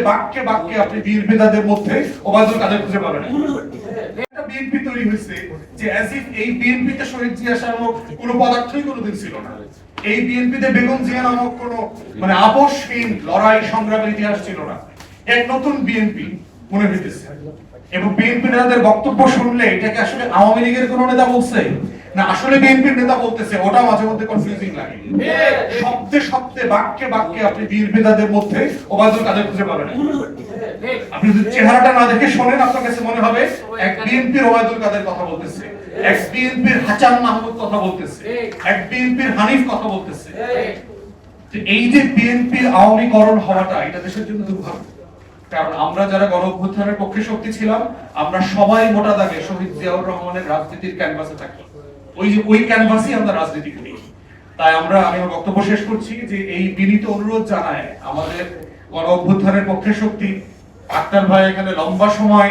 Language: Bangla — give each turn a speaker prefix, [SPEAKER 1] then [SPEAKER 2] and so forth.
[SPEAKER 1] বাক্যে বাক্যে আপনি বিএনপিদের মধ্যে ওবায়দুল কাদের খুঁজে পাবেন না। একটা বিএনপি তৈরি হয়েছে যে অ্যাজ ইফ এই বিএনপিতে শহীদ জিয়া নামক কোনো পদার্থই কোনোদিন ছিল না। এই বিএনপিতে বেগম জিয়া নামক কোনো মানে আপোষহীন লড়াই সংগ্রামের ইতিহাস ছিল না। এক নতুন বিএনপি মনে হইতেছে এবং বিএনপি নেতাদের বক্তব্য শুনলে এটাকে আসলে আওয়ামী লীগের কোন নেতা বলছে না আসলে বিএনপির নেতা বলতেছে, ওটা মাঝে মধ্যে কনফিউজিং লাগে। শব্দে শব্দে বাক্যে বাক্যে আপনি বিএনপি নেতাদের মধ্যে ওবায়দুল কাদের খুঁজে পাবেন না। আপনি যদি চেহারাটা না দেখে শোনেন আপনার কাছে মনে হবে এক বিএনপির ওবায়দুল কাদের কথা বলতেছে, এক বিএনপির হাসান মাহমুদ কথা বলতেছে, এক বিএনপির হানিফ কথা বলতেছে। এই যে বিএনপির আওয়ামীকরণ হওয়াটা এটা দেশের জন্য দুর্ভাগ্য। কারণ আমরা যারা গণ অভ্যুত্থানের পক্ষে শক্তি ছিলাম আমরা সবাই মোটা দাগে শহীদ জিয়াউর রহমানের রাজনীতির ক্যানভাসে থাকি, ওই ক্যানভাসেই আমরা রাজনীতি করি। তাই আমি আমার বক্তব্য শেষ করছি যে এই বিনীত অনুরোধ জানায় আমাদের গণ অভ্যুত্থানের পক্ষে শক্তি আক্তার ভাই এখানে লম্বা সময়